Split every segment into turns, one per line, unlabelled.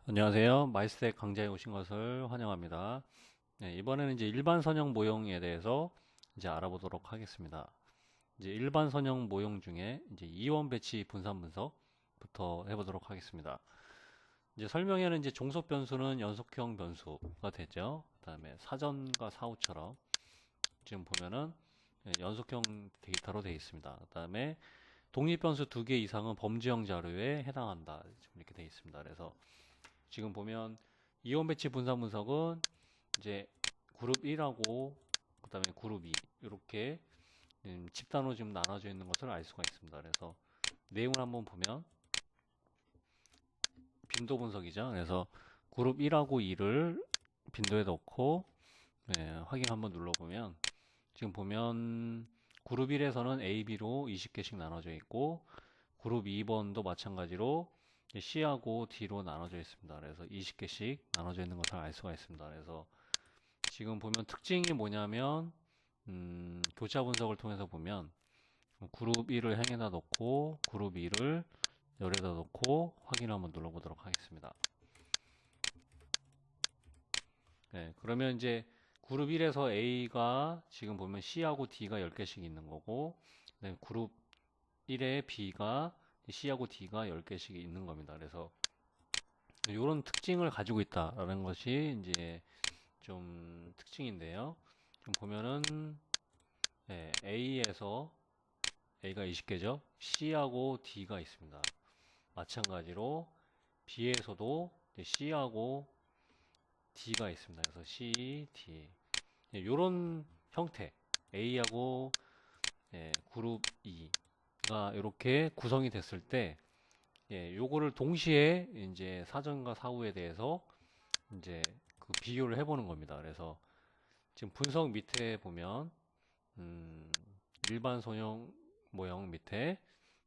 안녕하세요. 마이스텍 강좌에 오신 것을 환영합니다. 네, 이번에는 이제 일반 선형 모형에 대해서 이제 알아보도록 하겠습니다. 이제 일반 선형 모형 중에 이제 이원 배치 분산 분석부터 해보도록 하겠습니다. 이제 설명에는 이제 종속 변수는 연속형 변수가 되죠. 그다음에 사전과 사후처럼 지금 보면은 연속형 데이터로 되어 있습니다. 그다음에 독립 변수 두 개 이상은 범주형 자료에 해당한다. 지금 이렇게 되어 있습니다. 그래서 지금 보면 이원 배치 분산 분석은 이제 그룹 1하고 그다음에 그룹 2 이렇게 집단으로 지금 나눠져 있는 것을 알 수가 있습니다. 그래서 내용을 한번 보면 빈도 분석이죠. 그래서 그룹 1하고 2를 빈도에 넣고 확인 한번 눌러보면 지금 보면 그룹 1에서는 A, B로 20개씩 나눠져 있고 그룹 2번도 마찬가지로 C하고 D로 나눠져 있습니다. 그래서 20개씩 나눠져 있는 것을 알 수가 있습니다. 그래서 지금 보면 특징이 뭐냐면 교차 분석을 통해서 보면 그룹 1을 행에다 넣고 그룹 2를 열에다 넣고 확인 한번 눌러보도록 하겠습니다. 네, 그러면 이제 그룹 1에서 A가 지금 보면 C하고 D가 10개씩 있는 거고 네, 그룹 1에 B가 C하고 D가 10개씩 있는 겁니다. 그래서 이런 특징을 가지고 있다라는 것이 이제 좀 특징인데요. 좀 보면은 A에서 A가 20개죠. C하고 D가 있습니다. 마찬가지로 B에서도 C하고 D가 있습니다. 그래서 C, D 이런 형태 A하고 그룹 2가 이렇게 구성이 됐을 때 요거를 동시에 이제 사전과 사후에 대해서 이제 그 비교를 해보는 겁니다. 그래서 지금 분석 밑에 보면 음, 일반 선형 모형 밑에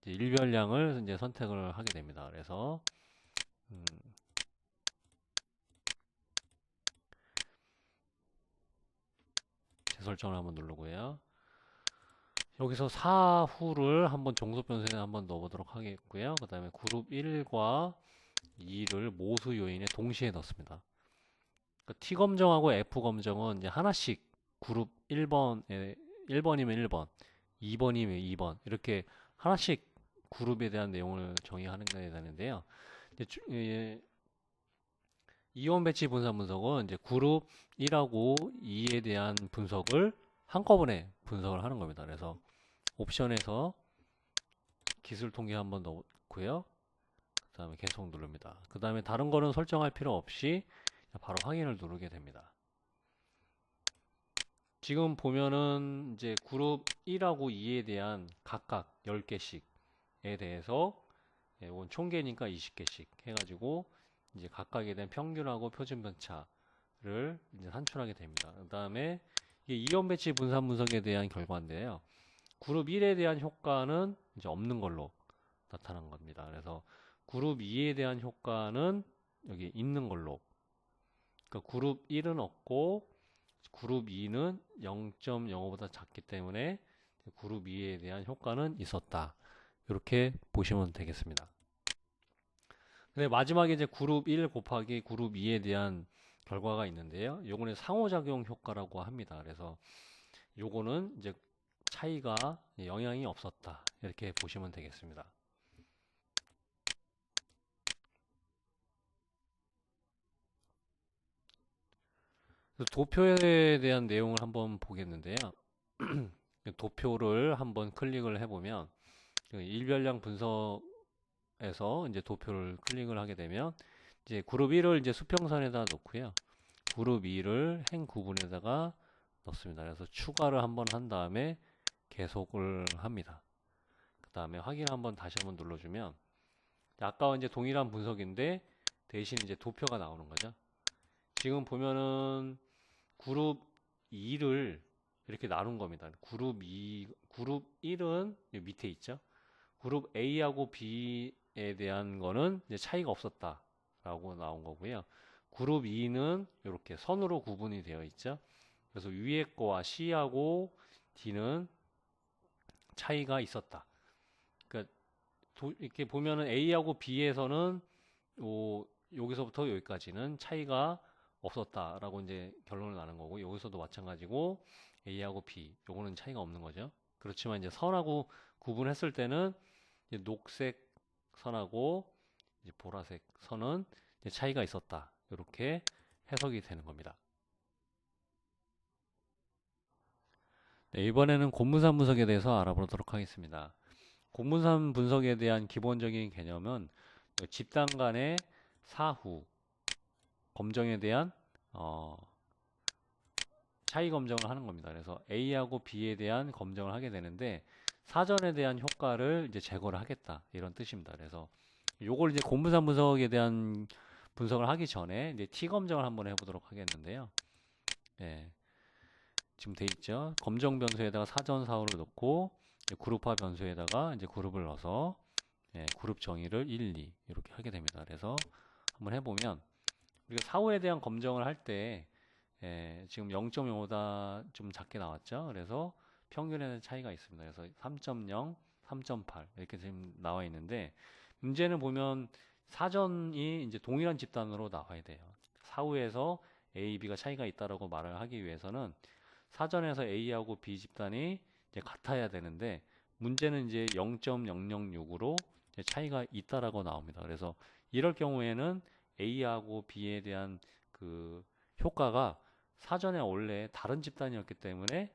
이제 일별량을 이제 선택을 하게 됩니다. 그래서 음, 재설정을 한번 누르고요. 여기서 사후를 한번 종속 변수에 한번 넣어보도록 하겠고요. 그 다음에 그룹 1과 2를 모수 요인에 동시에 넣습니다. 그러니까 T 검정하고 F 검정은 이제 하나씩 그룹 1번에 1번이면 1번, 2번이면 2번 이렇게 하나씩 그룹에 대한 내용을 정의하는 게 되는데요. 이제 이원 배치 분산 분석은 이제 그룹 1하고 2에 대한 분석을 한꺼번에 분석을 하는 겁니다. 그래서 옵션에서 기술 통계 한번 넣고요. 그 다음에 계속 누릅니다. 그 다음에 다른 거는 설정할 필요 없이 바로 확인을 누르게 됩니다. 지금 보면은 이제 그룹 1하고 2에 대한 각각 10개씩에 대해서 이건 총계니까 20개씩 해가지고 이제 각각에 대한 평균하고 표준 편차를 이제 산출하게 됩니다. 그 다음에 이게 이원 배치 분산 분석에 대한 결과인데요. 그룹 1에 대한 효과는 이제 없는 걸로 나타난 겁니다. 그래서 그룹 2에 대한 효과는 여기 있는 걸로. 그러니까 그룹 1은 없고 그룹 2는 0.05보다 작기 때문에 그룹 2에 대한 효과는 있었다. 이렇게 보시면 되겠습니다. 근데 마지막에 이제 그룹 1 곱하기 그룹 2에 대한 결과가 있는데요. 요거는 상호작용 효과라고 합니다. 그래서 요거는 이제 차이가 영향이 없었다. 이렇게 보시면 되겠습니다. 도표에 대한 내용을 한번 보겠는데요. 도표를 한번 클릭을 해보면 그 일별량 분석에서 이제 도표를 클릭을 하게 되면 이제 그룹 1을 이제 수평선에다 놓고요. 그룹 2를 행 구분에다가 넣습니다. 그래서 추가를 한번 한 다음에 계속을 합니다. 그 다음에 확인 한번 다시 한번 눌러주면 아까와 이제 동일한 분석인데 대신 이제 도표가 나오는 거죠. 지금 보면은 그룹 2를 이렇게 나눈 겁니다. 그룹 1은 밑에 있죠. 그룹 A하고 B에 대한 거는 이제 차이가 없었다라고 나온 거고요. 그룹 2는 이렇게 선으로 구분이 되어 있죠. 그래서 위에 거와 C하고 D는 차이가 있었다. 그러니까 이렇게 보면은 A하고 B에서는 여기서부터 여기까지는 차이가 없었다라고 이제 결론을 나는 거고, 여기서도 마찬가지고 A하고 B 요거는 차이가 없는 거죠. 그렇지만 이제 선하고 구분했을 때는 이제 녹색 선하고 이제 보라색 선은 이제 차이가 있었다. 이렇게 해석이 되는 겁니다. 네, 이번에는 곤분산 분석에 대해서 알아보도록 하겠습니다. 곤분산 분석에 대한 기본적인 개념은 집단 간의 사후 검정에 대한 차이 검정을 하는 겁니다. 그래서 A하고 B에 대한 검정을 하게 되는데 사전에 대한 효과를 이제 제거를 하겠다 이런 뜻입니다. 그래서 요걸 이제 곤분산 분석에 대한 분석을 하기 전에 이제 T 검정을 한번 해보도록 하겠는데요. 예, 지금 돼 있죠. 검정 변수에다가 사전 사후를 넣고 그룹화 변수에다가 이제 그룹을 넣어서 그룹 정의를 1, 2 이렇게 하게 됩니다. 그래서 한번 해보면 우리가 사후에 대한 검정을 할 때 지금 0.05보다 좀 작게 나왔죠. 그래서 평균에는 차이가 있습니다. 그래서 3.0, 3.8 이렇게 지금 나와 있는데 문제는 보면 사전이 이제 동일한 집단으로 나와야 돼요. 사후에서 A, B가 차이가 있다라고 말을 하기 위해서는 사전에서 A하고 B 집단이 이제 같아야 되는데 문제는 이제 0.006으로 차이가 있다라고 나옵니다. 그래서 이럴 경우에는 A하고 B에 대한 그 효과가 사전에 원래 다른 집단이었기 때문에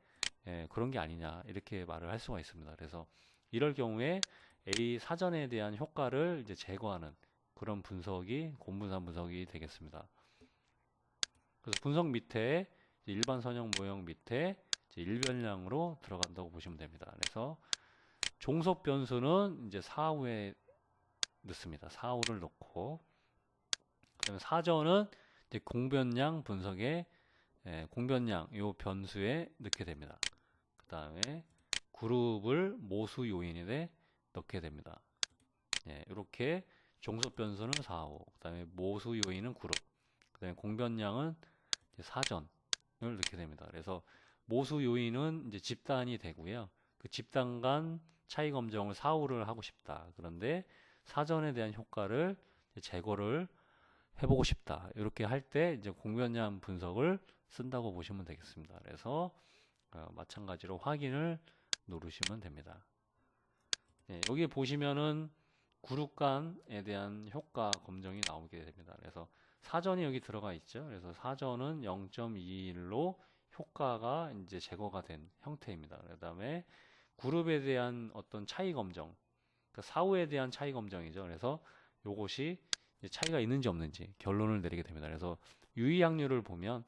그런 게 아니냐 이렇게 말을 할 수가 있습니다. 그래서 이럴 경우에 A 사전에 대한 효과를 이제 제거하는 그런 분석이 곤분산 분석이 되겠습니다. 그래서 분석 밑에 일반 선형 모형 밑에 일변량으로 들어간다고 보시면 됩니다. 그래서 종속 변수는 이제 사후에 넣습니다. 사후를 넣고 그다음에 사전은 이제 공변량 분석에 공변량 요 변수에 넣게 됩니다. 그 다음에 그룹을 모수 요인에 넣게 됩니다. 이렇게 종속 변수는 사후, 그 다음에 모수 요인은 그룹, 그 다음에 공변량은 사전을 넣게 됩니다. 그래서 모수 요인은 이제 집단이 되고요. 그 집단 간 차이 검정을 사후를 하고 싶다. 그런데 사전에 대한 효과를 제거를 해보고 싶다. 이렇게 할 때 이제 공변량 분석을 쓴다고 보시면 되겠습니다. 그래서 마찬가지로 확인을 누르시면 됩니다. 여기 보시면은 그룹 간에 대한 효과 검정이 나오게 됩니다. 그래서 사전이 여기 들어가 있죠. 그래서 사전은 0.21로 효과가 이제 제거가 된 형태입니다. 그 다음에 그룹에 대한 어떤 차이 검정, 그러니까 사후에 대한 차이 검정이죠. 그래서 요것이 차이가 있는지 없는지 결론을 내리게 됩니다. 그래서 유의확률을 보면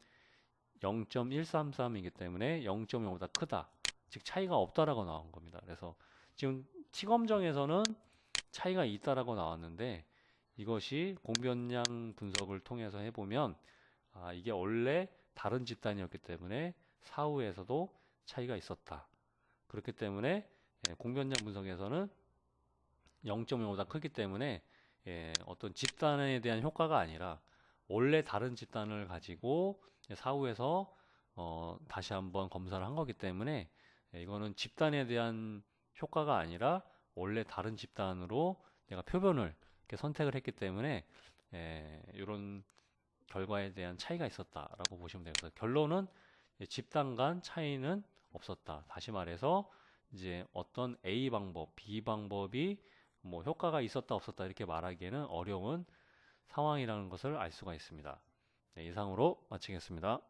0.133이기 때문에 0.05보다 크다. 즉 차이가 없다라고 나온 겁니다. 그래서 지금 T검정에서는 차이가 있다라고 나왔는데 이것이 공변량 분석을 통해서 해보면 이게 원래 다른 집단이었기 때문에 사후에서도 차이가 있었다. 그렇기 때문에 공변량 분석에서는 0.05보다 크기 때문에 어떤 집단에 대한 효과가 아니라 원래 다른 집단을 가지고 사후에서 다시 한번 검사를 한 거기 때문에 이거는 집단에 대한 효과가 아니라 원래 다른 집단으로 내가 표본을 이렇게 선택을 했기 때문에 이런 결과에 대한 차이가 있었다라고 보시면 돼요. 그래서 결론은 집단 간 차이는 없었다. 다시 말해서 이제 어떤 A 방법, B 방법이 뭐 효과가 있었다 없었다 이렇게 말하기에는 어려운 상황이라는 것을 알 수가 있습니다. 이상으로 마치겠습니다.